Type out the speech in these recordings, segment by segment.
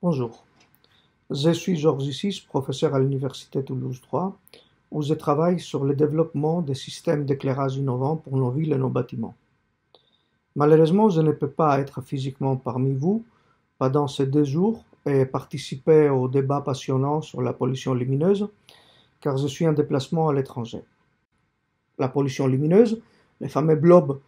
Bonjour, je suis Georges Issis, professeur à l'Université Toulouse 3, où je travaille sur le développement des systèmes d'éclairage innovants pour nos villes et nos bâtiments. Malheureusement, je ne peux pas être physiquement parmi vous pendant ces 2 jours et participer au débat passionnant sur la pollution lumineuse, car je suis en déplacement à l'étranger. La pollution lumineuse, les fameux globes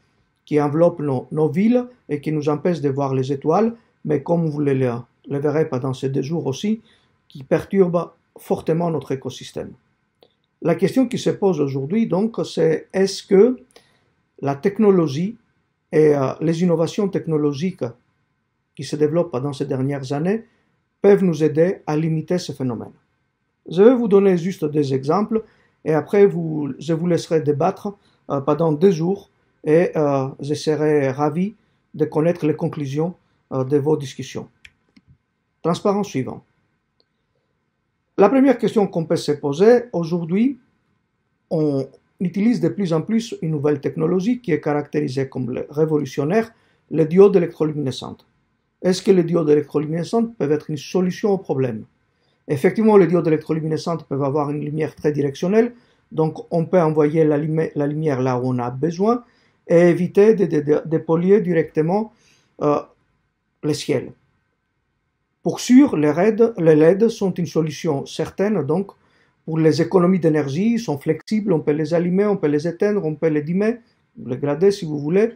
qui enveloppent nos villes et qui nous empêchent de voir les étoiles, mais comme vous le verrez pendant ces 2 jours aussi, qui perturbent fortement notre écosystème. La question qui se pose aujourd'hui, donc, c'est est-ce que la technologie et les innovations technologiques qui se développent pendant ces dernières années peuvent nous aider à limiter ce phénomène. Je vais vous donner juste des exemples et après je vous laisserai débattre pendant 2 jours et je serai ravi de connaître les conclusions de vos discussions. Transparence suivant. La première question qu'on peut se poser, aujourd'hui, on utilise de plus en plus une nouvelle technologie qui est caractérisée comme révolutionnaire, les diodes électroluminescentes. Est-ce que les diodes électroluminescentes peuvent être une solution au problème? Effectivement, les diodes électroluminescentes peuvent avoir une lumière très directionnelle, donc on peut envoyer la lumière là où on a besoin et éviter de polluer directement le ciel. Pour sûr, les LED sont une solution certaine, donc pour les économies d'énergie, ils sont flexibles, on peut les allumer, on peut les éteindre, on peut les dimmer, les grader si vous voulez,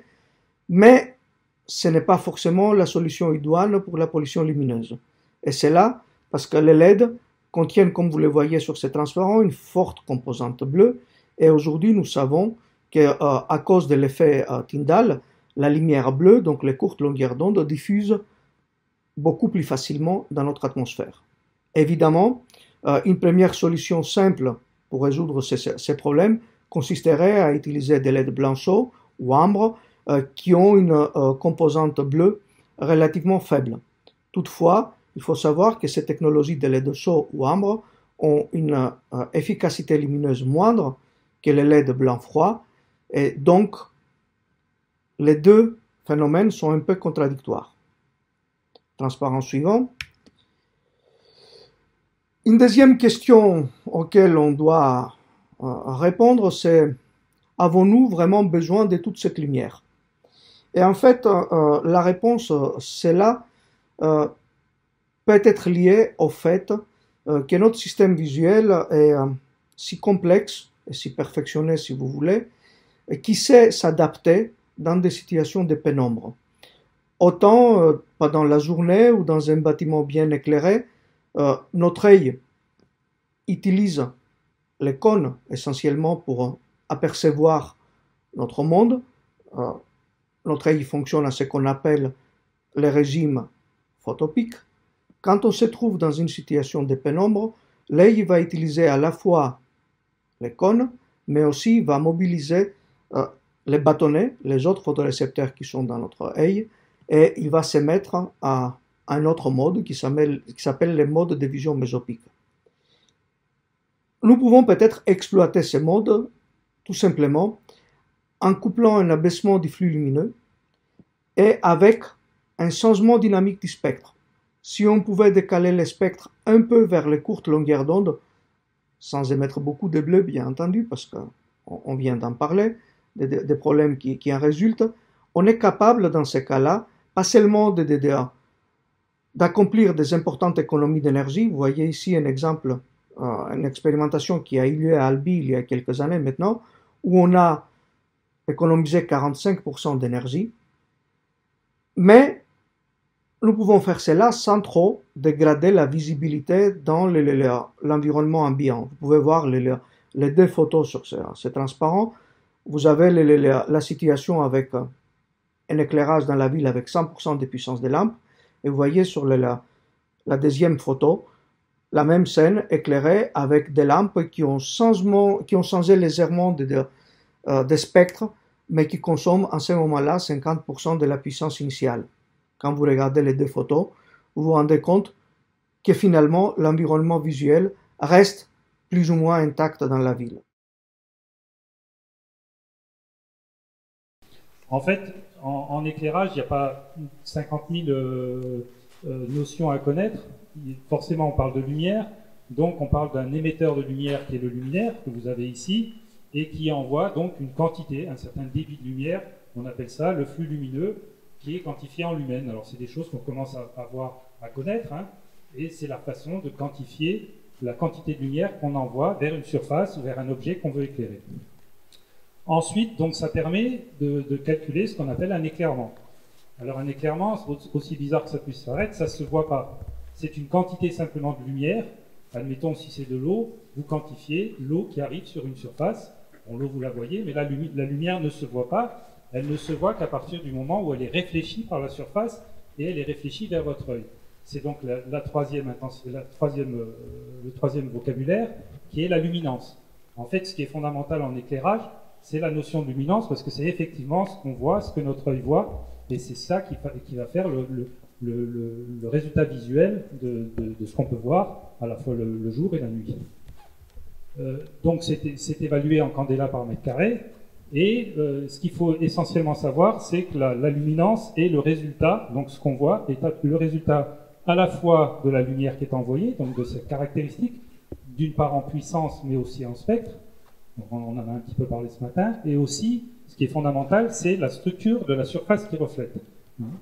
mais ce n'est pas forcément la solution idoine pour la pollution lumineuse. Et c'est là parce que les LED contiennent, comme vous le voyez sur ces transparents, une forte composante bleue. Et aujourd'hui, nous savons qu'à cause de l'effet Tyndall, la lumière bleue, donc les courtes longueurs d'onde, diffuse beaucoup plus facilement dans notre atmosphère. Évidemment, une première solution simple pour résoudre ces problèmes consisterait à utiliser des LED blanchos ou ambres qui ont une composante bleue relativement faible. Toutefois, il faut savoir que ces technologies de LED chaud ou ambre ont une efficacité lumineuse moindre que les LED blanc froid, et donc les deux phénomènes sont un peu contradictoires. Transparent suivant. Une deuxième question auquel on doit répondre, c'est avons-nous vraiment besoin de toute cette lumière? Et en fait, la réponse, c'est là, peut être liée au fait que notre système visuel est si complexe et si perfectionné, si vous voulez, et qui sait s'adapter dans des situations de pénombre. Autant pendant la journée ou dans un bâtiment bien éclairé, notre œil utilise les cônes essentiellement pour apercevoir notre monde. Notre œil fonctionne à ce qu'on appelle le régime photopique. Quand on se trouve dans une situation de pénombre, l'œil va utiliser à la fois les cônes, mais aussi va mobiliser les bâtonnets, les autres photorécepteurs qui sont dans notre œil, et il va se mettre à un autre mode qui s'appelle le mode de vision mésopique. Nous pouvons peut-être exploiter ce mode tout simplement en couplant un abaissement du flux lumineux et avec un changement dynamique du spectre. Si on pouvait décaler le spectre un peu vers les courtes longueurs d'onde, sans émettre beaucoup de bleu bien entendu, parce qu'on vient d'en parler, des problèmes qui en résultent, on est capable dans ces cas-là, pas seulement d'accomplir des importantes économies d'énergie. Vous voyez ici un exemple, une expérimentation qui a eu lieu à Albi il y a quelques années maintenant, où on a économisé 45% d'énergie, mais nous pouvons faire cela sans trop dégrader la visibilité dans l'environnement ambiant. Vous pouvez voir les deux photos sur ce transparent. Vous avez la situation avec un éclairage dans la ville avec 100% de puissance des lampes, et vous voyez sur la deuxième photo la même scène éclairée avec des lampes qui ont changé légèrement de spectre, mais qui consomment en ce moment-là 50% de la puissance initiale. Quand vous regardez les deux photos, vous vous rendez compte que finalement l'environnement visuel reste plus ou moins intact dans la ville. En fait, en éclairage, il n'y a pas 50 000 notion à connaître. Forcément, on parle de lumière, donc on parle d'un émetteur de lumière qui est le luminaire, que vous avez ici, et qui envoie donc une quantité, un certain débit de lumière, on appelle ça le flux lumineux, qui est quantifié en lumens. Alors c'est des choses qu'on commence à connaître, hein, et c'est la façon de quantifier la quantité de lumière qu'on envoie vers une surface ou vers un objet qu'on veut éclairer. Ensuite, donc, ça permet de calculer ce qu'on appelle un éclairement. Alors un éclairement, aussi bizarre que ça puisse paraître, ça ne se voit pas. C'est une quantité simplement de lumière. Admettons, si c'est de l'eau, vous quantifiez l'eau qui arrive sur une surface. Bon, l'eau, vous la voyez, mais la lumière ne se voit pas. Elle ne se voit qu'à partir du moment où elle est réfléchie par la surface et elle est réfléchie vers votre œil. C'est donc le troisième vocabulaire qui est la luminance. En fait, ce qui est fondamental en éclairage, c'est la notion de luminance, parce que c'est effectivement ce qu'on voit, ce que notre œil voit, et c'est ça qui va faire le résultat visuel de ce qu'on peut voir, à la fois le jour et la nuit. Donc c'est évalué en candela par mètre carré, et ce qu'il faut essentiellement savoir, c'est que la luminance est le résultat, donc ce qu'on voit est le résultat à la fois de la lumière qui est envoyée, donc de cette caractéristique, d'une part en puissance, mais aussi en spectre. Donc on en a un petit peu parlé ce matin. Et aussi, ce qui est fondamental, c'est la structure de la surface qui reflète.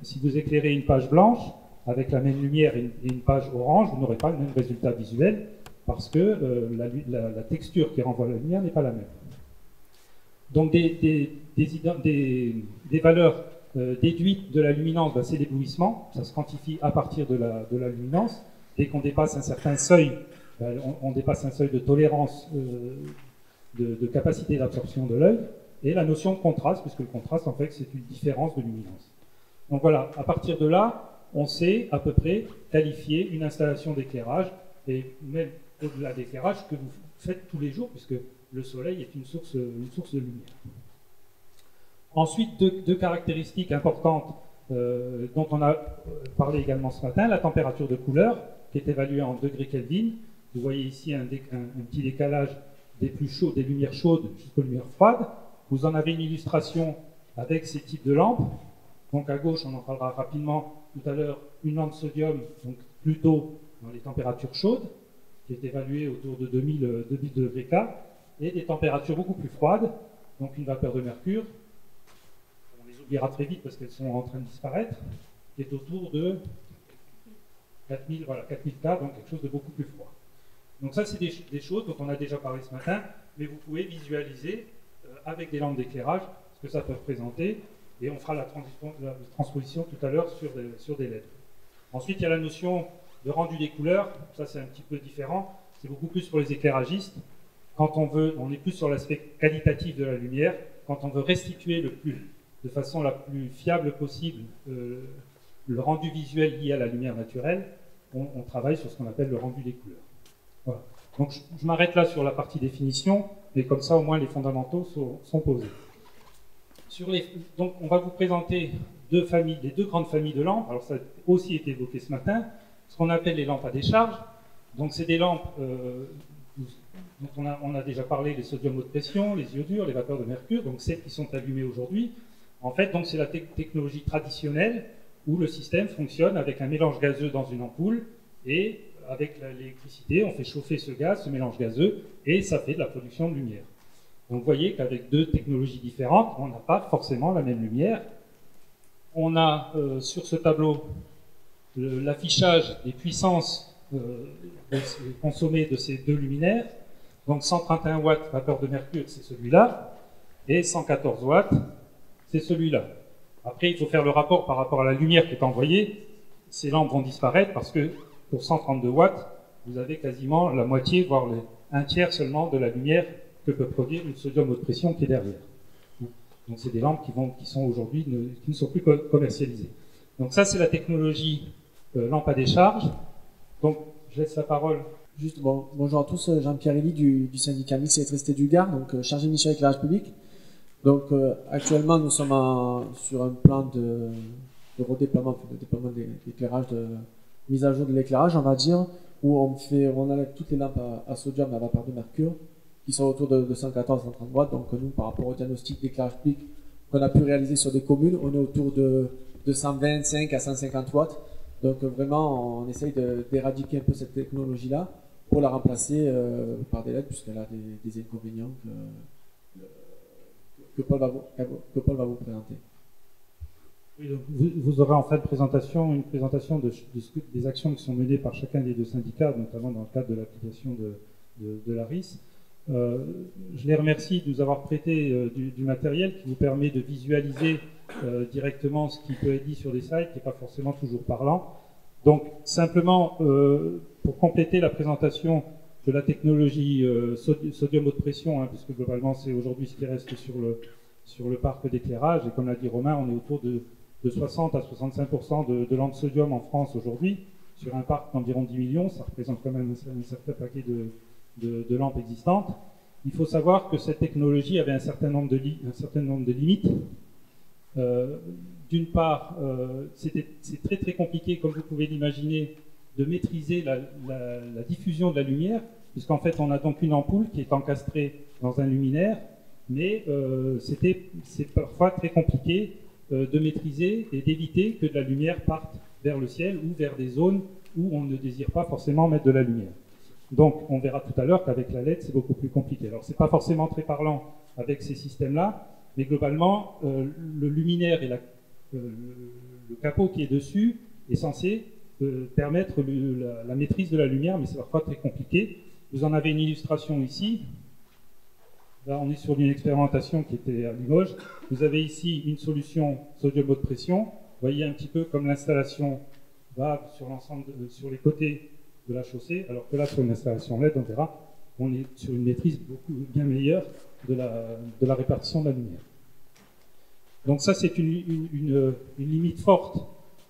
Si vous éclairez une page blanche avec la même lumière et une page orange, vous n'aurez pas le même résultat visuel parce que la texture qui renvoie la lumière n'est pas la même. Donc des valeurs déduites de la luminance, ben, c'est l'éblouissement. Ça se quantifie à partir de la luminance. Dès qu'on dépasse un certain seuil, ben, on dépasse un seuil de tolérance de capacité d'absorption de l'œil, et la notion de contraste, puisque le contraste, en fait, c'est une différence de luminance. Donc voilà, à partir de là, on sait à peu près qualifier une installation d'éclairage, et même au-delà d'éclairage, que vous faites tous les jours, puisque le soleil est une source de lumière. Ensuite, deux caractéristiques importantes dont on a parlé également ce matin, la température de couleur, qui est évaluée en degrés Kelvin. Vous voyez ici un petit décalage des plus chauds, des lumières chaudes jusqu'aux lumières froides. Vous en avez une illustration avec ces types de lampes. Donc à gauche, on en parlera rapidement tout à l'heure, une lampe sodium, donc plutôt dans les températures chaudes, qui est évaluée autour de 2000 degrés K, et des températures beaucoup plus froides, donc une vapeur de mercure, on les oubliera très vite parce qu'elles sont en train de disparaître, qui est autour de 4000 K, donc quelque chose de beaucoup plus froid. Donc ça, c'est des choses dont on a déjà parlé ce matin, mais vous pouvez visualiser avec des lampes d'éclairage ce que ça peut représenter, et on fera la transposition tout à l'heure sur des LED. Ensuite, il y a la notion de rendu des couleurs. Ça, c'est un petit peu différent. C'est beaucoup plus pour les éclairagistes. Quand on est plus sur l'aspect qualitatif de la lumière. Quand on veut restituer de façon la plus fiable possible le rendu visuel lié à la lumière naturelle, on travaille sur ce qu'on appelle le rendu des couleurs. Voilà. Donc je m'arrête là sur la partie définition, mais comme ça au moins les fondamentaux sont posés. Donc on va vous présenter les deux grandes familles de lampes. Alors ça a aussi été évoqué ce matin, ce qu'on appelle les lampes à décharge. Donc c'est des lampes dont on a déjà parlé, les sodium haute pression, les iodures, les vapeurs de mercure, donc celles qui sont allumées aujourd'hui. En fait, donc c'est la technologie traditionnelle où le système fonctionne avec un mélange gazeux dans une ampoule, et avec l'électricité, on fait chauffer ce gaz, ce mélange gazeux, et ça fait de la production de lumière. Donc vous voyez qu'avec deux technologies différentes, on n'a pas forcément la même lumière. On a sur ce tableau l'affichage des puissances consommées de ces deux luminaires. Donc 131 watts vapeur de mercure, c'est celui-là, et 114 watts, c'est celui-là. Après, il faut faire le rapport par rapport à la lumière qui est envoyée. Ces lampes vont disparaître parce que pour 132 watts, vous avez quasiment la moitié, voire un tiers seulement de la lumière que peut produire une sodium haute pression qui est derrière. Donc c'est des lampes qui sont aujourd'hui, qui ne sont plus commercialisées. Donc ça, c'est la technologie lampe à décharge. Donc je laisse la parole. Juste, bonjour à tous, Jean-Pierre Elie du syndicat Mix Électricité du Gard, donc chargé de mission éclairage public. Donc actuellement, nous sommes sur un plan de redéploiement, de déploiement de l'éclairage, de mise à jour de l'éclairage, on va dire, où on enlève toutes les lampes à sodium à vapeur de mercure, qui sont autour de 114-130 watts. Donc nous, par rapport au diagnostic d'éclairage public qu'on a pu réaliser sur des communes, on est autour de 125 à 150 watts. Donc vraiment, on essaye d'éradiquer un peu cette technologie-là pour la remplacer par des LED, puisqu'elle a des inconvénients que Paul va vous présenter. Oui, donc vous aurez en fin de présentation une présentation des actions qui sont menées par chacun des deux syndicats, notamment dans le cadre de l'application de la RIS. Je les remercie de nous avoir prêté du matériel qui vous permet de visualiser directement ce qui peut être dit sur des sites, qui n'est pas forcément toujours parlant. Donc, simplement, pour compléter la présentation de la technologie sodium haute pression, hein, puisque globalement, c'est aujourd'hui ce qui reste sur le parc d'éclairage, et comme l'a dit Romain, on est autour de 60 à 65% de lampes sodium en France aujourd'hui, sur un parc d'environ 10 millions, ça représente quand même un certain paquet de lampes existantes. Il faut savoir que cette technologie avait un certain nombre de limites. D'une part, c'est très très compliqué, comme vous pouvez l'imaginer, de maîtriser la diffusion de la lumière, puisqu'en fait on a donc une ampoule qui est encastrée dans un luminaire, mais c'est parfois très compliqué de maîtriser et d'éviter que de la lumière parte vers le ciel ou vers des zones où on ne désire pas forcément mettre de la lumière. Donc on verra tout à l'heure qu'avec la LED c'est beaucoup plus compliqué. Alors c'est pas forcément très parlant avec ces systèmes-là, mais globalement le luminaire et le capot qui est dessus est censé permettre la maîtrise de la lumière, mais c'est parfois très compliqué. Vous en avez une illustration ici. Là, on est sur une expérimentation qui était à Limoges. Vous avez ici une solution sodium haute pression. Vous voyez un petit peu comme l'installation va sur l'ensemble, sur les côtés de la chaussée, alors que là, sur une installation LED, on verra, on est sur une maîtrise bien meilleure de la répartition de la lumière. Donc ça, c'est une limite forte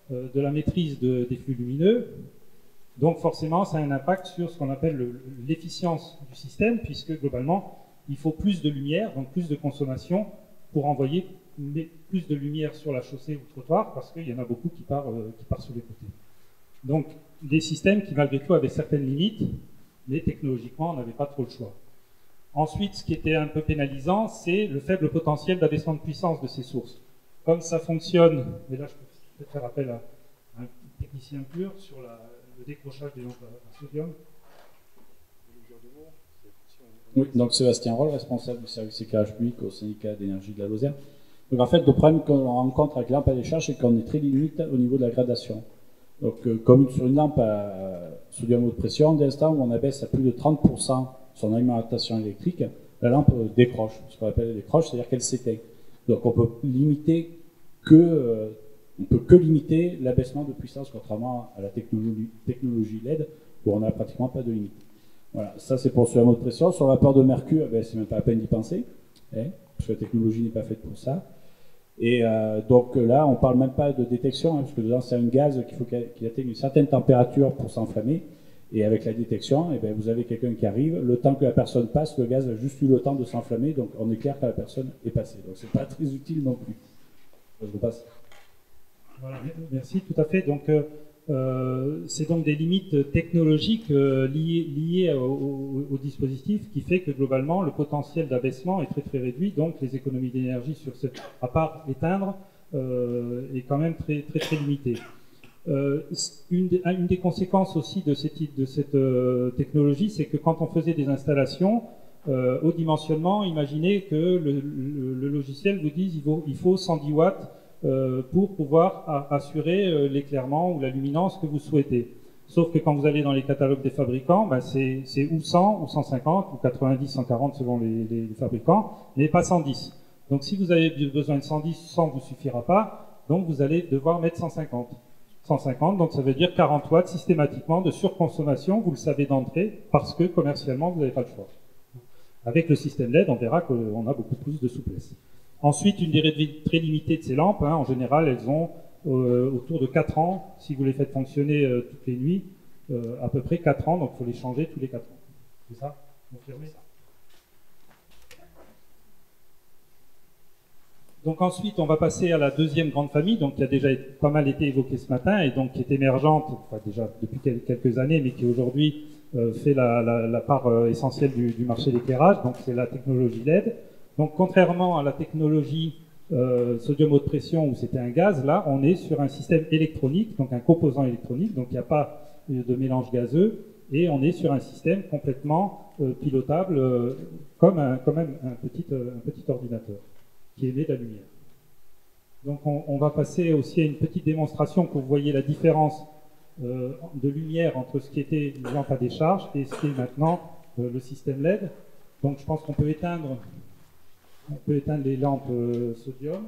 de la maîtrise des flux lumineux. Donc forcément, ça a un impact sur ce qu'on appelle l'efficience du système, puisque globalement, il faut plus de lumière, donc plus de consommation, pour envoyer plus de lumière sur la chaussée ou le trottoir, parce qu'il y en a beaucoup qui part sur les côtés. Donc, des systèmes qui, malgré tout, avaient certaines limites, mais technologiquement, on n'avait pas trop le choix. Ensuite, ce qui était un peu pénalisant, c'est le faible potentiel d'abaissement de puissance de ces sources. Comme ça fonctionne, et là, je peux peut-être faire appel à un technicien pur sur le décrochage des lampes à sodium. Oui, donc Sébastien Roll, responsable du service éclairage public au syndicat d'énergie de la Lozère. Donc en fait, le problème qu'on rencontre avec la lampe à décharge, c'est qu'on est très limite au niveau de la gradation. Donc comme sur une lampe à sodium haute pression, dès l'instant où on abaisse à plus de 30% son alimentation électrique, la lampe décroche, ce qu'on appelle décroche, c'est-à-dire qu'elle s'éteint. Donc on peut que limiter l'abaissement de puissance, contrairement à la technologie LED, où on n'a pratiquement pas de limite. Voilà, ça c'est pour sodium haute pression. Sur la vapeur de mercure, c'est même pas la peine d'y penser, parce que la technologie n'est pas faite pour ça. Et donc là, on ne parle même pas de détection, parce que dedans c'est un gaz qu'il faut qu'il atteigne une certaine température pour s'enflammer. Et avec la détection, vous avez quelqu'un qui arrive, le temps que la personne passe, le gaz a juste eu le temps de s'enflammer, donc on est clair que la personne est passée. Donc c'est pas très utile non plus. Je vous passe. Voilà, merci, tout à fait. Donc c'est donc des limites technologiques liées au dispositif qui fait que globalement le potentiel d'abaissement est très très réduit, donc les économies d'énergie à part éteindre est quand même très très très limitée. Une des conséquences aussi de cette technologie, c'est que quand on faisait des installations au dimensionnement, imaginez que le logiciel vous dise il faut 110 watts pour pouvoir assurer l'éclairement ou la luminance que vous souhaitez. Sauf que quand vous allez dans les catalogues des fabricants, c'est ou 100 ou 150 ou 90, 140 selon les fabricants, mais pas 110. Donc si vous avez besoin de 110, 100 ne vous suffira pas, donc vous allez devoir mettre 150. 150, donc ça veut dire 40 watts systématiquement de surconsommation, vous le savez d'entrée, parce que commercialement vous n'avez pas le choix. Avec le système LED, on verra qu'on a beaucoup plus de souplesse. Ensuite, une durée de vie très limitée de ces lampes, en général, elles ont autour de 4 ans, si vous les faites fonctionner toutes les nuits, à peu près 4 ans, donc il faut les changer tous les 4 ans. C'est ça? Confirmé ça? Donc ensuite, on va passer à la deuxième grande famille, donc qui a déjà pas mal été évoquée ce matin, et donc qui est émergente, enfin déjà depuis quelques années, mais qui aujourd'hui fait la part essentielle du marché d'éclairage, donc c'est la technologie LED. Donc contrairement à la technologie sodium haute pression où c'était un gaz, là on est sur un système électronique, donc un composant électronique, donc il n'y a pas de mélange gazeux, et on est sur un système complètement pilotable, comme même un petit ordinateur qui émet de la lumière. Donc on va passer aussi à une petite démonstration pour que vous voyez la différence de lumière entre ce qui était une lampe à décharge et ce qui est maintenant le système LED. Donc je pense qu'on peut éteindre les lampes sodium.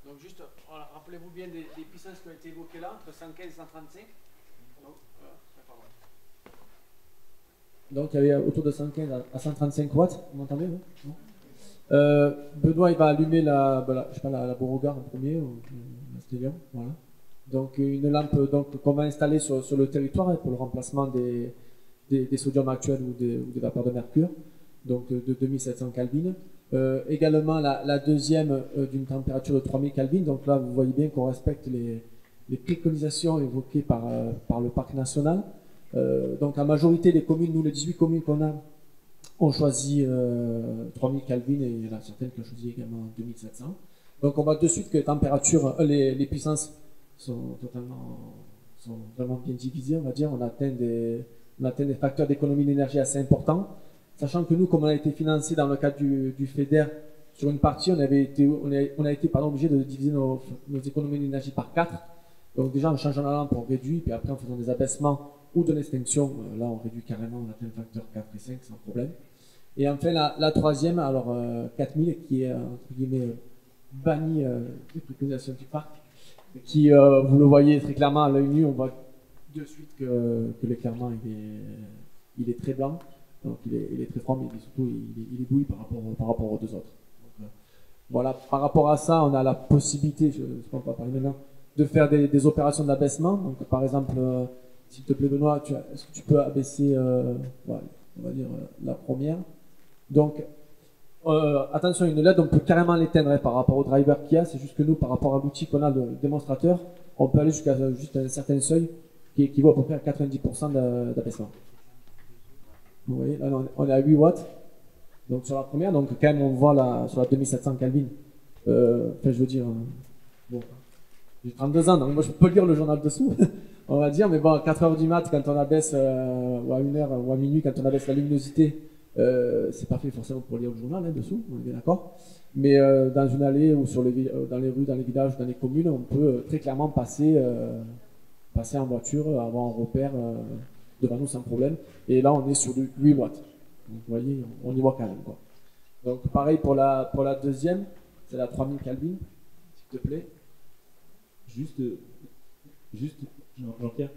Donc juste, voilà, rappelez-vous bien des puissances qui ont été évoquées là, entre 115 et 135. Donc il y avait autour de 115 à 135 watts, vous m'entendez non Benoît il va allumer la Beauregard en premier, la Stellium, voilà. Donc une lampe qu'on va installer sur le territoire pour le remplacement des sodiums actuels ou des vapeurs de mercure, donc de 2700 Kelvin. Également la deuxième d'une température de 3000 Kelvin, donc là vous voyez bien qu'on respecte les préconisations évoquées par le parc national. Donc la majorité des communes, nous les 18 communes qu'on a, ont choisi 3000 Kelvin et il y en a certaines qui ont choisi également 2700. Donc on voit de suite que les puissances sont vraiment bien divisées, on va dire. On atteint des facteurs d'économie d'énergie assez importants. Sachant que nous, comme on a été financé dans le cadre du FEDER, sur une partie, on a été obligé de diviser nos économies d'énergie par 4. Donc déjà, en changeant la lampe, on réduit, puis après, en faisant des abaissements ou de l'extinction, là, on réduit carrément, on atteint le facteur 4 et 5 sans problème. Et enfin, la troisième, alors 4000, qui est, entre guillemets, bannie des préconisations du parc, qui, vous le voyez très clairement à l'œil nu, on voit de suite que l'éclairement, il est très blanc. Donc il est très franc, mais surtout il est bouilli par rapport aux deux autres. Donc, voilà, par rapport à ça, on a la possibilité, je ne peux pas parler maintenant, de faire des opérations d'abaissement. Donc par exemple, s'il te plaît Benoît, est-ce que tu peux abaisser, on va dire la première. Donc attention, une LED, on peut carrément l'éteindre par rapport au driver qu'il y a. C'est juste que nous, par rapport à l'outil qu'on a de démonstrateur, on peut aller jusqu'à juste un certain seuil qui équivaut à peu près à 90% d'abaissement. Vous voyez, là on est à 8 watts, donc sur la première, donc quand même on voit sur la 2700 Kelvin, enfin je veux dire, bon, j'ai 32 ans, donc moi je peux lire le journal dessous, on va dire, mais bon, à 4 heures du mat, quand on abaisse, ou à 1 heure, ou à minuit, quand on abaisse la luminosité, c'est pas fait forcément pour lire le journal dessous, on est bien d'accord, mais dans une allée ou dans les rues, dans les villages, dans les communes, on peut très clairement passer en voiture, avoir un repère devant nous sans problème. Et là, on est sur du 8 watts. Donc, vous voyez, on y voit quand même, quoi. Donc, pareil pour la deuxième, c'est la 3000 Kelvin, s'il te plaît. Juste Jean-Pierre,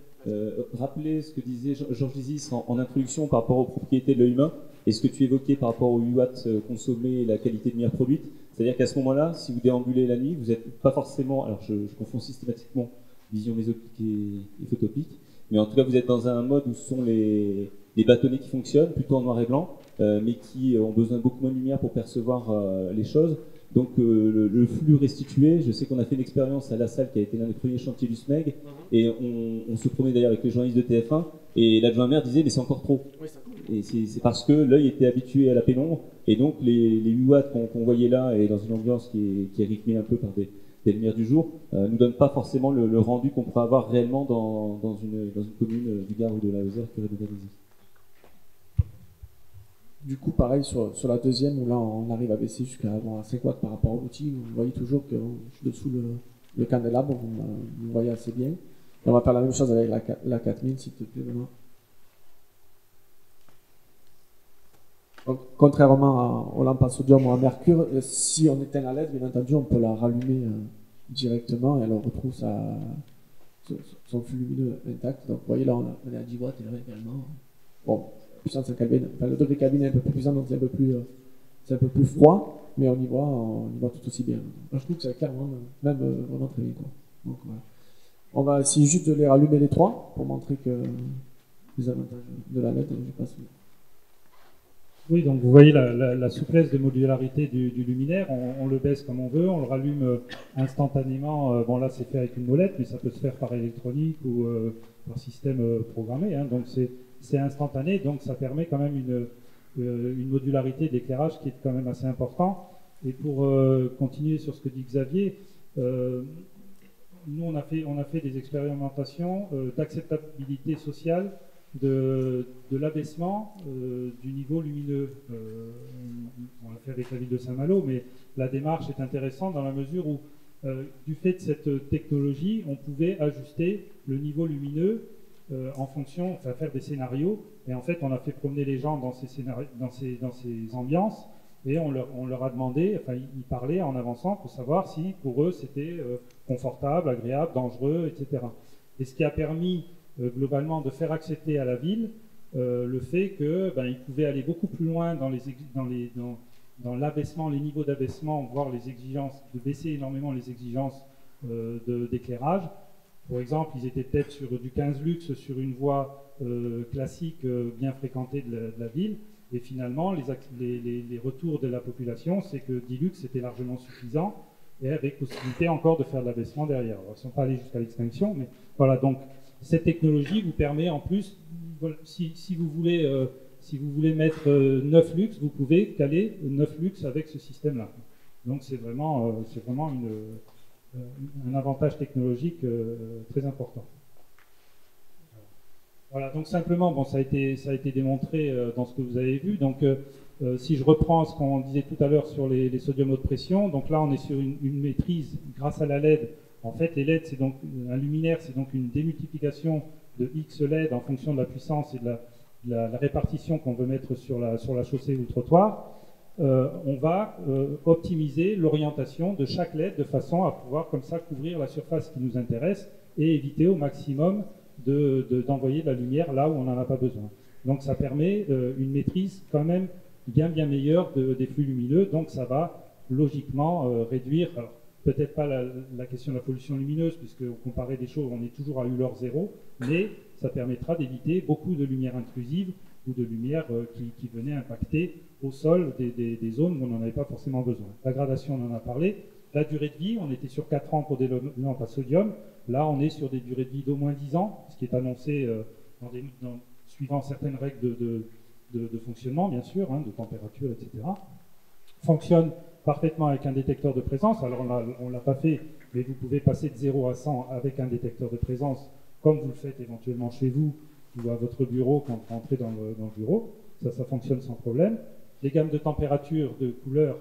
rappelez ce que disait Georges Isis en introduction par rapport aux propriétés de l'œil humain et ce que tu évoquais par rapport aux 8 watts consommés et la qualité de lumière produite. C'est-à-dire qu'à ce moment-là, si vous déambulez la nuit, vous n'êtes pas forcément, alors je confonds systématiquement vision mésopique et photopique, mais en tout cas, vous êtes dans un mode où ce sont les bâtonnets qui fonctionnent, plutôt en noir et blanc, mais qui ont besoin de beaucoup moins de lumière pour percevoir les choses. Donc le flux restitué, je sais qu'on a fait une expérience à La Salle qui a été l'un des premiers chantiers du SMEG, et on se promenait d'ailleurs avec les journalistes de TF1, et l'adjoint maire disait mais c'est encore trop. Et c'est parce que l'œil était habitué à la pénombre, et donc les 8 watts qu'on voyait là, et dans une ambiance qui est rythmée un peu par des lumières du jour, nous donne pas forcément le rendu qu'on pourrait avoir réellement dans une commune du Gard ou de la Lozère qui aurait modélisé. Du coup, pareil sur la deuxième, où là on arrive à baisser jusqu'à 5 watts par rapport à l'outil. Vous voyez toujours que je suis dessous le candélabre, vous voyez assez bien. Et on va faire la même chose avec la 4000, s'il te plaît, Benoît. Donc, contrairement aux lampes à sodium ou à mercure, si on éteint la LED, bien entendu, on peut la rallumer directement et elle retrouve son flux lumineux intact. Donc, vous voyez, là, on est à 10 watts et là également. Bon, la puissance Kelvin, enfin, le degré Kelvin est un peu plus puissant, donc c'est un peu plus froid, mais on y voit tout aussi bien. Donc, je trouve que c'est clairement, même vraiment très bien, quoi. Donc, voilà. On va essayer juste de les rallumer les trois pour montrer que les avantages de la LED, je passe. Oui, donc vous voyez la souplesse de modularité du luminaire, on le baisse comme on veut, on le rallume instantanément, bon là c'est fait avec une molette, mais ça peut se faire par électronique ou par système programmé, hein, donc c'est instantané, donc ça permet quand même une modularité d'éclairage qui est quand même assez important. Et pour continuer sur ce que dit Xavier, nous on a fait des expérimentations d'acceptabilité sociale de l'abaissement du niveau lumineux. On l'a fait avec la ville de Saint-Malo, mais la démarche est intéressante dans la mesure où, du fait de cette technologie, on pouvait ajuster le niveau lumineux en fonction, enfin faire des scénarios. Et en fait, on a fait promener les gens dans ces ambiances, et on leur a demandé, enfin ils parlaient en avançant pour savoir si pour eux c'était confortable, agréable, dangereux, etc. Et ce qui a permis globalement de faire accepter à la ville le fait qu'ils pouvaient aller beaucoup plus loin dans l'abaissement, les niveaux d'abaissement, voire les exigences, de baisser énormément les exigences d'éclairage. Pour exemple, ils étaient peut-être sur du 15 lux sur une voie classique bien fréquentée de la ville, et finalement les retours de la population, c'est que 10 lux c'était largement suffisant, et avec possibilité encore de faire de l'abaissement derrière. Alors, ils ne sont pas allés jusqu'à l'extinction, mais voilà, donc cette technologie vous permet en plus, voilà, si vous voulez mettre 9 lux, vous pouvez caler 9 lux avec ce système-là. Donc c'est vraiment un avantage technologique très important. Voilà, donc simplement, bon, ça a été démontré dans ce que vous avez vu. Donc si je reprends ce qu'on disait tout à l'heure sur les sodium haute pression, donc là on est sur une maîtrise grâce à la LED. En fait, les LED, c'est donc un luminaire, c'est donc une démultiplication de X LED en fonction de la puissance et de la répartition qu'on veut mettre sur la chaussée ou le trottoir. On va optimiser l'orientation de chaque LED de façon à pouvoir comme ça couvrir la surface qui nous intéresse et éviter au maximum d'envoyer de la lumière là où on n'en a pas besoin. Donc ça permet une maîtrise quand même bien meilleure des flux lumineux, donc ça va logiquement réduire, alors peut-être pas la question de la pollution lumineuse, puisque comparé des choses, on est toujours à ULOR 0, mais ça permettra d'éviter beaucoup de lumière intrusive ou de lumière qui venait impacter au sol des zones où on n'en avait pas forcément besoin. La gradation, on en a parlé. La durée de vie, on était sur 4 ans pour des lampes à sodium. Là, on est sur des durées de vie d'au moins 10 ans, ce qui est annoncé suivant certaines règles de fonctionnement, bien sûr, de température, etc. Fonctionne parfaitement avec un détecteur de présence. Alors, on ne l'a pas fait, mais vous pouvez passer de 0 à 100 avec un détecteur de présence, comme vous le faites éventuellement chez vous ou à votre bureau quand vous rentrez dans le bureau. Ça fonctionne sans problème. Les gammes de température, de couleur,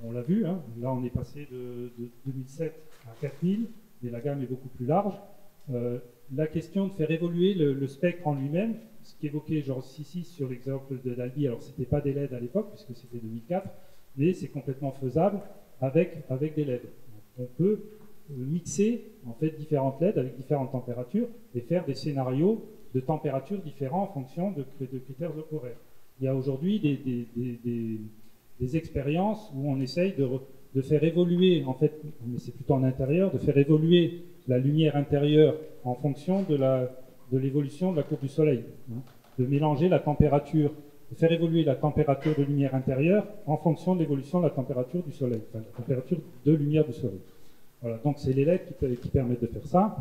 on l'a vu. Là, on est passé de 2007 à 4000, mais la gamme est beaucoup plus large. La question de faire évoluer le spectre en lui-même, ce qu'évoquait Georges Sissis sur l'exemple de l'Albi, alors c'était pas des LED à l'époque, puisque c'était 2004, mais c'est complètement faisable avec des LED. Donc, on peut mixer en fait différentes LED avec différentes températures et faire des scénarios de températures différents en fonction de critères horaires. Il y a aujourd'hui des expériences où on essaye de faire évoluer, en fait, mais c'est plutôt en intérieur, de faire évoluer la lumière intérieure en fonction de l'évolution de la courbe du soleil, de mélanger la température, de faire évoluer la température de lumière intérieure en fonction de l'évolution de la température du soleil, enfin la température de lumière du soleil. Voilà, donc c'est les LED qui permettent de faire ça.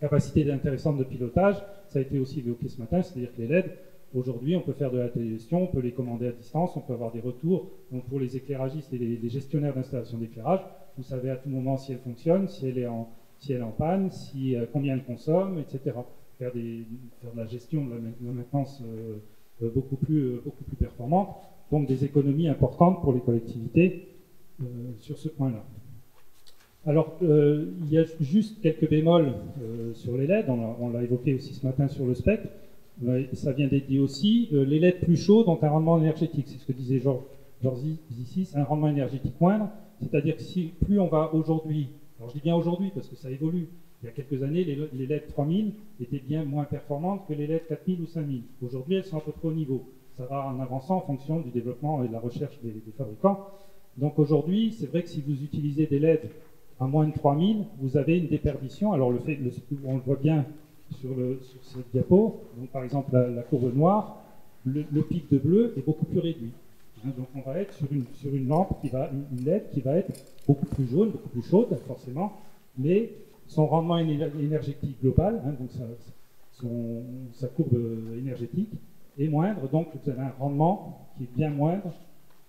Capacité intéressante de pilotage, ça a été aussi évoqué ce matin, c'est-à-dire que les LED, aujourd'hui, on peut faire de la télégestion, on peut les commander à distance, on peut avoir des retours. Donc pour les éclairagistes et les gestionnaires d'installation d'éclairage, vous savez à tout moment si elle fonctionne, si elle est en panne, combien elle consomme, etc. Faire de la gestion, de la maintenance beaucoup plus performante. Donc des économies importantes pour les collectivités sur ce point-là. Alors, il y a juste quelques bémols sur les LED, on l'a évoqué aussi ce matin sur le spectre, ça vient d'être dit aussi, les LED plus chaudes ont un rendement énergétique, c'est ce que disait Georges Sissis, un rendement énergétique moindre, c'est-à-dire que plus on va aujourd'hui, alors je dis bien aujourd'hui parce que ça évolue, il y a quelques années, les LED 3000 étaient bien moins performantes que les LED 4000 ou 5000. Aujourd'hui, elles sont à peu près au niveau. Ça va en avançant en fonction du développement et de la recherche des fabricants. Donc aujourd'hui, c'est vrai que si vous utilisez des LED à moins de 3000, vous avez une déperdition. Alors on le voit bien sur cette diapo. Donc par exemple, la courbe noire, le pic de bleu est beaucoup plus réduit. Donc on va être sur une lampe une LED qui va être beaucoup plus jaune, beaucoup plus chaude forcément, mais son rendement énergétique global, donc sa courbe énergétique est moindre, donc vous avez un rendement qui est bien moindre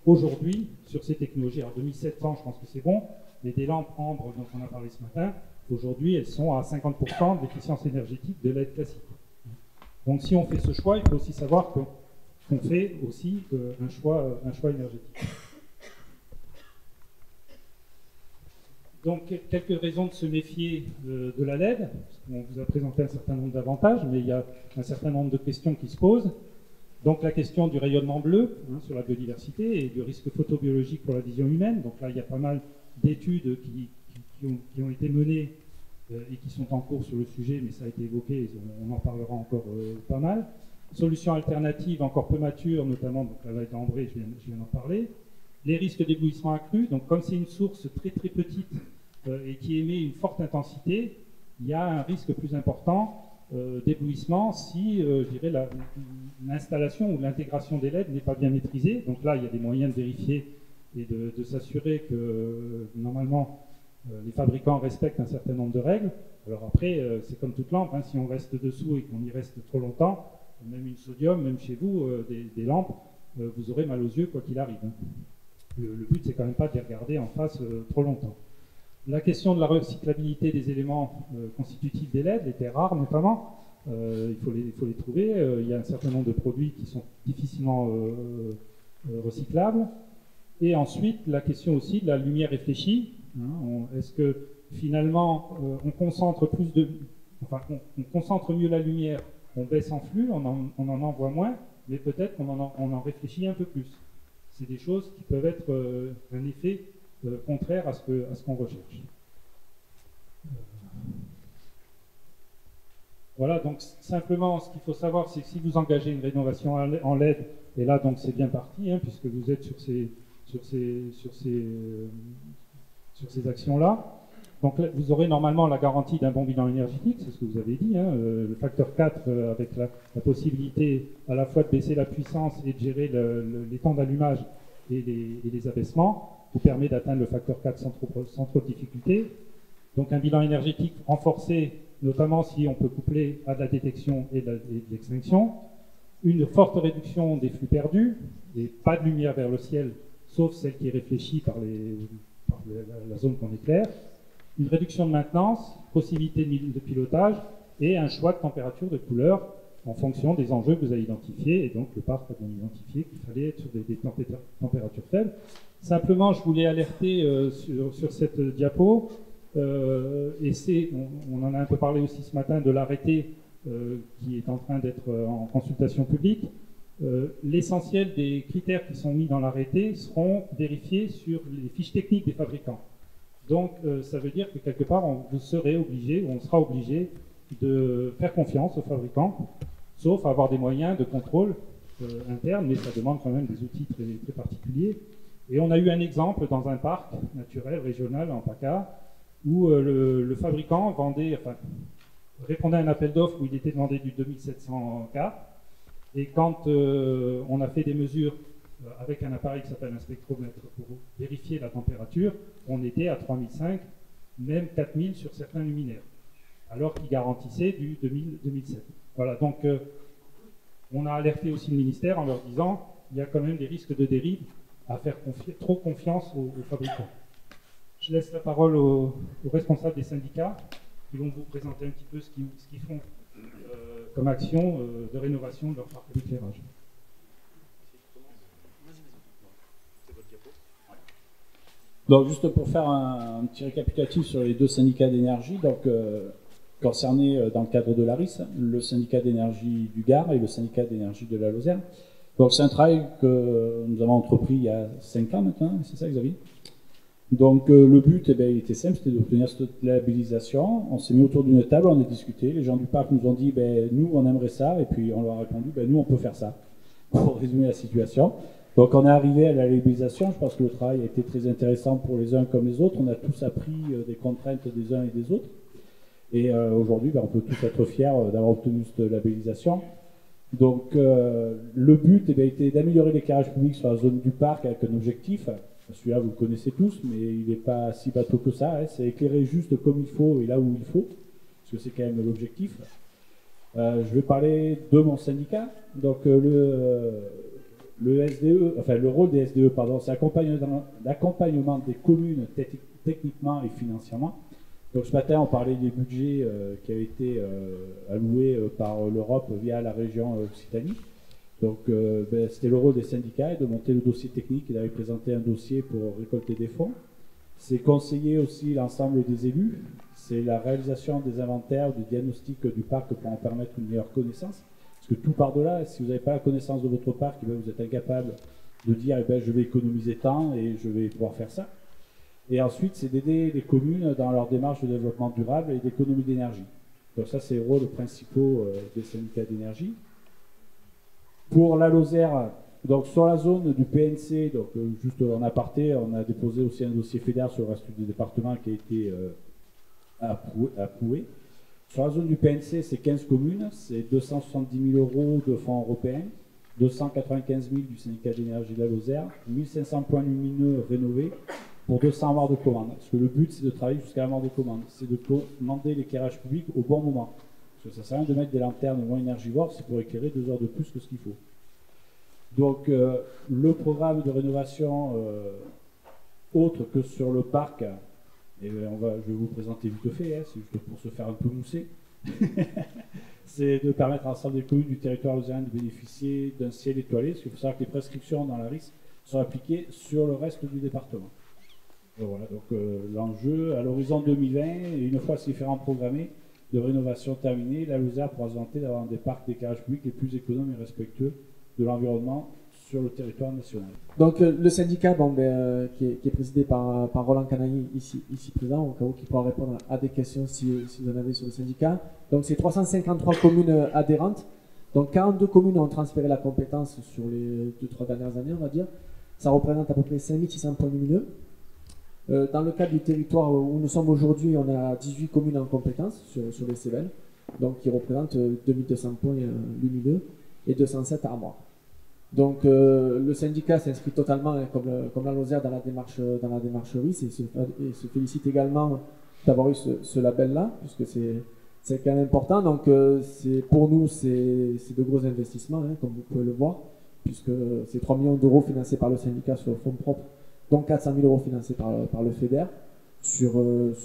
aujourd'hui, sur ces technologies, alors 2700, je pense que c'est bon, mais des lampes ambre dont on a parlé ce matin, aujourd'hui, elles sont à 50% de l'efficience énergétique de LED classique. Donc si on fait ce choix, il faut aussi savoir qu'on fait aussi un choix énergétique. Donc quelques raisons de se méfier de la LED. On vous a présenté un certain nombre d'avantages, mais il y a un certain nombre de questions qui se posent. Donc la question du rayonnement bleu sur la biodiversité et du risque photobiologique pour la vision humaine. Donc là, il y a pas mal d'études qui ont été menées et qui sont en cours sur le sujet, mais ça a été évoqué, on en parlera encore pas mal. Solutions alternatives encore peu matures, notamment, donc la LED ambrée, je viens d'en parler. Les risques d'éblouissement accru, donc comme c'est une source très très petite et qui émet une forte intensité, il y a un risque plus important d'éblouissement si, je dirais, l'installation ou l'intégration des LED n'est pas bien maîtrisée. Donc là, il y a des moyens de vérifier et de s'assurer que, normalement, les fabricants respectent un certain nombre de règles. Alors après, c'est comme toute lampe, si on reste dessous et qu'on y reste trop longtemps, même une sodium, même chez vous, des lampes, vous aurez mal aux yeux quoi qu'il arrive. Le but, c'est quand même pas de les regarder en face trop longtemps. La question de la recyclabilité des éléments constitutifs des LED, les terres rares notamment, il faut les trouver. Il y a un certain nombre de produits qui sont difficilement recyclables. Et ensuite, la question aussi de la lumière réfléchie. Est-ce que finalement, on concentre mieux la lumière, on baisse en flux, on en envoie moins, mais peut-être qu'on en réfléchit un peu plus. C'est des choses qui peuvent être un effet contraire à ce qu'on recherche. Voilà, donc simplement, ce qu'il faut savoir, c'est que si vous engagez une rénovation en LED, et là, donc, c'est bien parti, puisque vous êtes sur ces actions-là. Donc là, vous aurez normalement la garantie d'un bon bilan énergétique, c'est ce que vous avez dit, le facteur 4 avec la possibilité à la fois de baisser la puissance et de gérer les temps d'allumage et les abaissements, vous permet d'atteindre le facteur 4 sans trop de difficulté. Donc un bilan énergétique renforcé, notamment si on peut coupler à de la détection et de l'extinction. Une forte réduction des flux perdus, et pas de lumière vers le ciel, sauf celle qui est réfléchie par la zone qu'on éclaire. Une réduction de maintenance, possibilité de pilotage et un choix de température, de couleur en fonction des enjeux que vous avez identifiés. Et donc le parc a bien identifié qu'il fallait être sur des températures faibles. Simplement, je voulais alerter sur cette diapo, et on en a un peu parlé aussi ce matin, de l'arrêté qui est en train d'être en consultation publique. L'essentiel des critères qui sont mis dans l'arrêté seront vérifiés sur les fiches techniques des fabricants. Donc, ça veut dire que quelque part, on sera obligé de faire confiance aux fabricants, sauf à avoir des moyens de contrôle interne, mais ça demande quand même des outils très, très particuliers. Et on a eu un exemple dans un parc naturel régional en PACA, où le fabricant répondait à un appel d'offres où il était demandé du 2700K, et quand on a fait des mesures avec un appareil qui s'appelle un spectromètre pour vérifier la température, on était à 3005, même 4000 sur certains luminaires, alors qu'ils garantissaient du 2007. Voilà, donc on a alerté aussi le ministère en leur disant il y a quand même des risques de dérive à faire trop confiance aux fabricants. Je laisse la parole aux responsables des syndicats qui vont vous présenter un petit peu ce qu'ils font comme action de rénovation de leur parc d'éclairage. Donc juste pour faire un petit récapitulatif sur les deux syndicats d'énergie, donc concernés dans le cadre de l'ARIS, le syndicat d'énergie du Gard et le syndicat d'énergie de la Lozère. Donc c'est un travail que nous avons entrepris il y a 5 ans maintenant, c'est ça Xavier? Donc le but, il était simple, c'était d'obtenir cette labellisation. On s'est mis autour d'une table, on a discuté, les gens du parc nous ont dit nous on aimerait ça, et puis on leur a répondu nous on peut faire ça, pour résumer la situation. Donc on est arrivé à la labellisation, je pense que le travail a été très intéressant pour les uns comme les autres, on a tous appris des contraintes des uns et des autres, et aujourd'hui on peut tous être fiers d'avoir obtenu cette labellisation. Donc le but était d'améliorer l'éclairage public sur la zone du parc avec un objectif, celui-là vous le connaissez tous, mais il n'est pas si bateau que ça, c'est éclairer juste comme il faut et là où il faut, parce que c'est quand même l'objectif. Je vais parler de mon syndicat. Donc le SDE, enfin le rôle des SDE, pardon, c'est l'accompagnement des communes techniquement et financièrement. Donc ce matin, on parlait des budgets qui avaient été alloués par l'Europe via la région Occitanie. Donc c'était le rôle des syndicats de monter le dossier technique et d'aller présenter un dossier pour récolter des fonds. C'est conseiller aussi l'ensemble des élus. C'est la réalisation des inventaires, du diagnostic du parc pour en permettre une meilleure connaissance. Parce que tout part de là. Si vous n'avez pas la connaissance de votre parc, vous êtes incapable de dire je vais économiser tant et je vais pouvoir faire ça. Et ensuite, c'est d'aider les communes dans leur démarche de développement durable et d'économie d'énergie. Donc ça, c'est les rôles principaux des syndicats d'énergie. Pour la Lozère, donc sur la zone du PNC, donc juste en aparté, on a déposé aussi un dossier fédéral sur le reste du département qui a été approuvé. Sur la zone du PNC, c'est 15 communes, c'est 270 000 € de fonds européens, 295 000 du syndicat d'énergie de la Lozère, 1500 points lumineux rénovés pour 200 armoires de commande. Parce que le but, c'est de travailler jusqu'à l'armoire de commande, c'est de commander l'éclairage public au bon moment. Parce que ça sert à rien de mettre des lanternes moins énergivores, c'est pour éclairer 2 heures de plus que ce qu'il faut. Donc le programme de rénovation autre que sur le parc, et je vais vous présenter vite fait, c'est juste pour se faire un peu mousser, c'est de permettre à l'ensemble des communes du territoire lozérien de bénéficier d'un ciel étoilé, parce qu'il faut savoir que les prescriptions dans la RIS sont appliquées sur le reste du département. Et voilà, donc l'enjeu, à l'horizon 2020, et une fois ces différents programmés de rénovation terminés, la Lozère pourra se vanter d'avoir des parcs d'éclairage public les plus économes et respectueux de l'environnement sur le territoire national. Donc le syndicat qui est présidé par Roland Canaille, ici présent, au cas où qui pourra répondre à des questions si vous en avez sur le syndicat. Donc c'est 353 communes adhérentes. Donc 42 communes ont transféré la compétence sur les 2-3 dernières années, on va dire. Ça représente à peu près 5600 points lumineux. Dans le cadre du territoire où nous sommes aujourd'hui, on a 18 communes en compétence sur les Cévennes, donc qui représentent 2200 points lumineux et 207 armoires. Donc le syndicat s'inscrit totalement, comme la Lozère, dans la démarche RIS et se félicite également d'avoir eu ce label-là, puisque c'est quand même important. Donc pour nous, c'est de gros investissements, comme vous pouvez le voir, puisque c'est 3 millions d'euros financés par le syndicat sur le fonds propre, donc 400 000 € financés par le FEDER, sur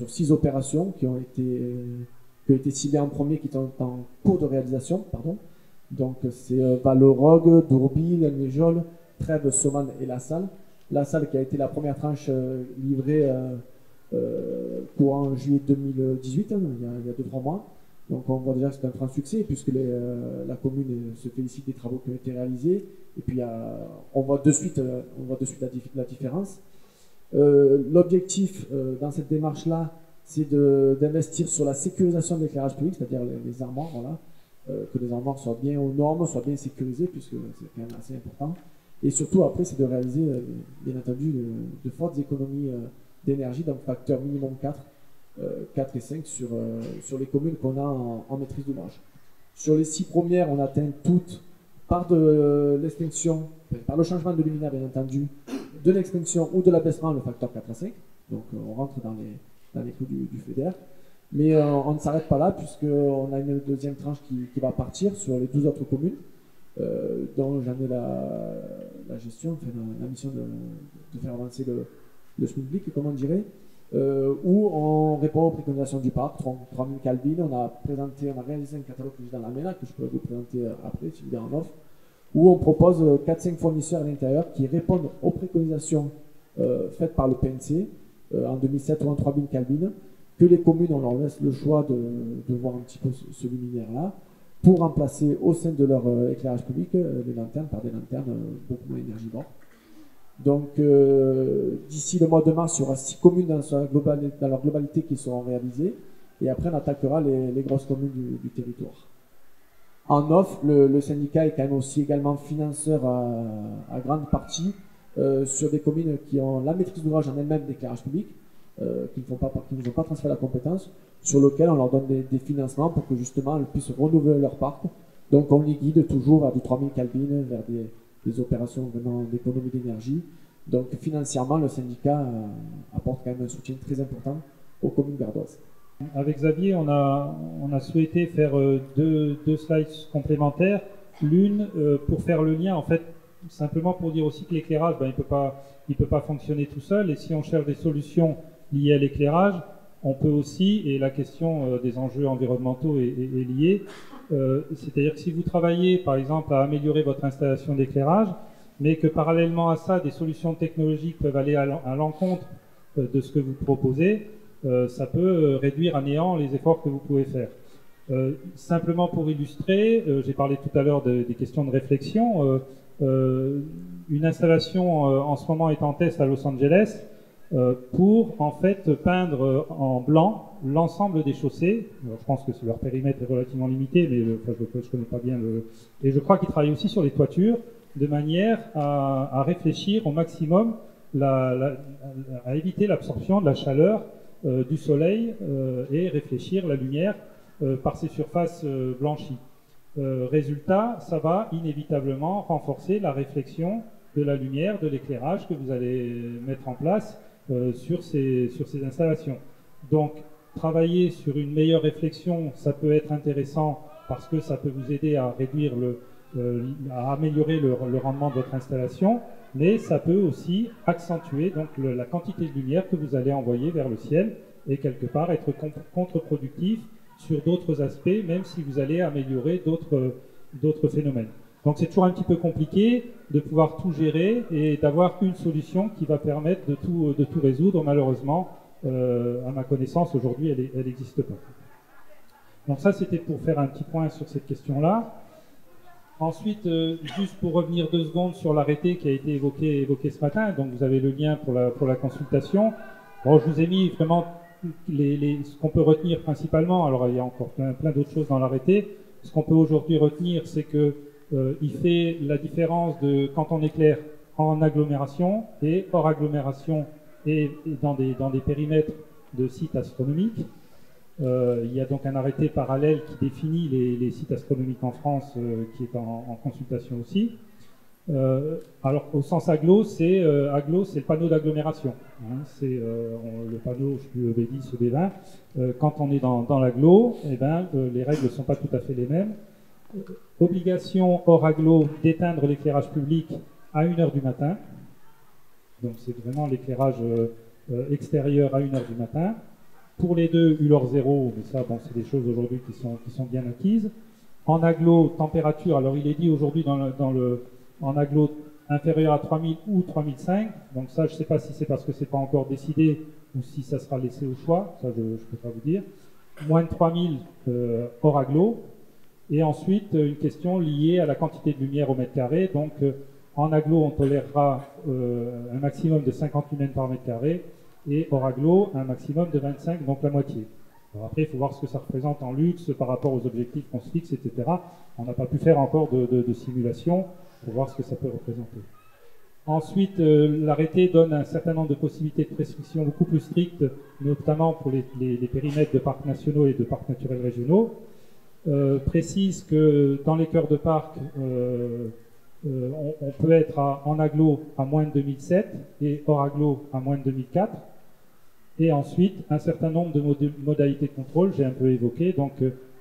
6 opérations qui ont été ciblées en premier, qui sont en cours de réalisation, pardon. Donc c'est Valorogue, Dourbil, Néjol, Trèves, Soman et La Salle. La Salle qui a été la première tranche livrée courant juillet 2018, il y a 2-3 mois. Donc on voit déjà que c'est un franc succès puisque la commune se félicite des travaux qui ont été réalisés. Et puis on voit de suite la différence. L'objectif dans cette démarche-là, c'est d'investir sur la sécurisation de l'éclairage public, c'est-à-dire les armoires, voilà. Que les armoires soient bien aux normes, soient bien sécurisées, puisque c'est quand même assez important. Et surtout, après, c'est de réaliser, bien entendu, de fortes économies d'énergie, donc facteur minimum 4 et 5 sur les communes qu'on a en maîtrise d'ouvrage. Sur les 6 premières, on atteint toutes, par de l'extinction, par le changement de luminaire, bien entendu, de l'extinction ou de l'abaissement, le facteur 4 à 5. Donc, on rentre dans les coûts du FEDER. Mais on ne s'arrête pas là, puisqu'on a une deuxième tranche qui va partir sur les 12 autres communes, dont j'en ai la gestion, enfin, la mission de faire avancer le SMUDBIC, comme on dirait, où on répond aux préconisations du parc, 3000 Calvin. On a réalisé un catalogue que j'ai dans la main, que je peux vous présenter après, si vous voulez en offre, où on propose 4-5 fournisseurs à l'intérieur qui répondent aux préconisations faites par le PNC en 2007 ou en 3000 Calvin, que les communes, on leur laisse le choix de voir un petit peu ce luminaire-là, pour remplacer au sein de leur éclairage public les lanternes par des lanternes beaucoup moins énergivores. Donc d'ici le mois de mars, il y aura 6 communes dans leur globalité qui seront réalisées, et après on attaquera les grosses communes du territoire. En offre, le syndicat est quand même aussi également financeur à grande partie sur des communes qui ont la maîtrise d'ouvrage en elles-mêmes d'éclairage public, qui ne ont pas transféré la compétence, sur lequel on leur donne des financements pour que justement elles puissent renouveler leur parc. Donc on les guide toujours vers du 3000 Calvin, vers des opérations vraiment d'économie d'énergie. Donc financièrement, le syndicat apporte quand même un soutien très important aux communes gardoises. Avec Xavier, on a souhaité faire deux slides complémentaires. L'une pour faire le lien en fait simplement pour dire aussi que l'éclairage, ben, il peut pas fonctionner tout seul, et si on cherche des solutions liées à l'éclairage, on peut aussi, et la question des enjeux environnementaux est liée, c'est-à-dire que si vous travaillez par exemple à améliorer votre installation d'éclairage, mais que parallèlement à ça, des solutions technologiques peuvent aller à l'encontre de ce que vous proposez, ça peut réduire à néant les efforts que vous pouvez faire. Simplement pour illustrer, j'ai parlé tout à l'heure des questions de réflexion. Une installation en ce moment est en test à Los Angeles pour en fait peindre en blanc l'ensemble des chaussées. Alors, je pense que leur périmètre est relativement limité, mais enfin, je connais pas bien et je crois qu'ils travaillent aussi sur les toitures de manière à réfléchir au maximum, à éviter l'absorption de la chaleur du soleil et réfléchir la lumière par ces surfaces blanchies. Résultat, ça va inévitablement renforcer la réflexion de la lumière, de l'éclairage que vous allez mettre en place sur ces installations. Donc, travailler sur une meilleure réflexion, ça peut être intéressant parce que ça peut vous aider à réduire à améliorer le rendement de votre installation, mais ça peut aussi accentuer donc la quantité de lumière que vous allez envoyer vers le ciel et quelque part être contre-productif sur d'autres aspects, même si vous allez améliorer d'autres phénomènes. Donc c'est toujours un petit peu compliqué de pouvoir tout gérer et d'avoir une solution qui va permettre de tout résoudre. Malheureusement, à ma connaissance, aujourd'hui, elle n'existe pas. Donc ça, c'était pour faire un petit point sur cette question-là. Ensuite, juste pour revenir 2 secondes sur l'arrêté qui a été évoqué ce matin, donc vous avez le lien pour la consultation. Bon, je vous ai mis vraiment ce qu'on peut retenir principalement. Alors, il y a encore plein d'autres choses dans l'arrêté. Ce qu'on peut aujourd'hui retenir, c'est que il fait la différence de quand on éclaire en agglomération et hors agglomération et dans des périmètres de sites astronomiques. Il y a donc un arrêté parallèle qui définit les sites astronomiques en France qui est en consultation aussi. Alors au sens agglo, c'est le panneau d'agglomération. Hein, c'est le panneau, je sais plus, B10 ou B20. Quand on est dans l'agglo, eh ben, les règles ne sont pas tout à fait les mêmes. Obligation hors agglo d'éteindre l'éclairage public à 1h du matin. Donc c'est vraiment l'éclairage extérieur à 1h du matin. Pour les deux, ULOR 0, mais ça, bon, c'est des choses aujourd'hui qui sont bien acquises. En agglo, température, alors il est dit aujourd'hui en agglo inférieur à 3000 ou 3005, donc ça, je ne sais pas si c'est parce que c'est pas encore décidé ou si ça sera laissé au choix, ça je ne peux pas vous dire. Moins de 3000 hors agglo. Et ensuite, une question liée à la quantité de lumière au mètre carré. Donc, en agglo, on tolérera un maximum de 50 lumens par mètre carré. Et hors agglo, un maximum de 25, donc la moitié. Alors après, il faut voir ce que ça représente en luxe par rapport aux objectifs qu'on se fixe, etc. On n'a pas pu faire encore de simulation pour voir ce que ça peut représenter. Ensuite, l'arrêté donne un certain nombre de possibilités de prescription beaucoup plus strictes, notamment pour les périmètres de parcs nationaux et de parcs naturels régionaux. Précise que dans les cœurs de parc, on peut être en agglo à moins de 2007 et hors agglo à moins de 2004. Et ensuite, un certain nombre de modalités de contrôle, j'ai un peu évoqué. Donc,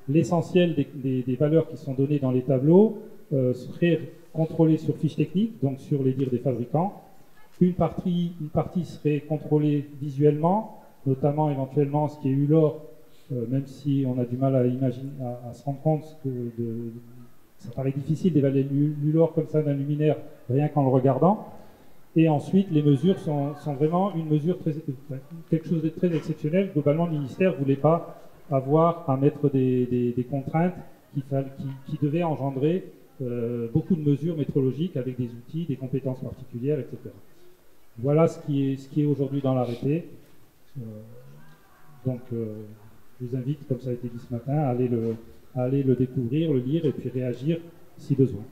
l'essentiel des valeurs qui sont données dans les tableaux serait contrôlé sur fiche technique, donc sur les dires des fabricants. Une partie serait contrôlée visuellement, notamment éventuellement ce qui est ULOR, même si on a du mal à imaginer, à se rendre compte que ça paraît difficile d'évaluer l'ULOR comme ça d'un luminaire rien qu'en le regardant. Et ensuite, les mesures sont vraiment une mesure quelque chose de très exceptionnel. Globalement, le ministère ne voulait pas avoir à mettre des contraintes qui devaient engendrer beaucoup de mesures métrologiques avec des outils, des compétences particulières, etc. Voilà ce qui est aujourd'hui dans l'arrêté. Donc, je vous invite, comme ça a été dit ce matin, à aller le découvrir, le lire et puis réagir si besoin.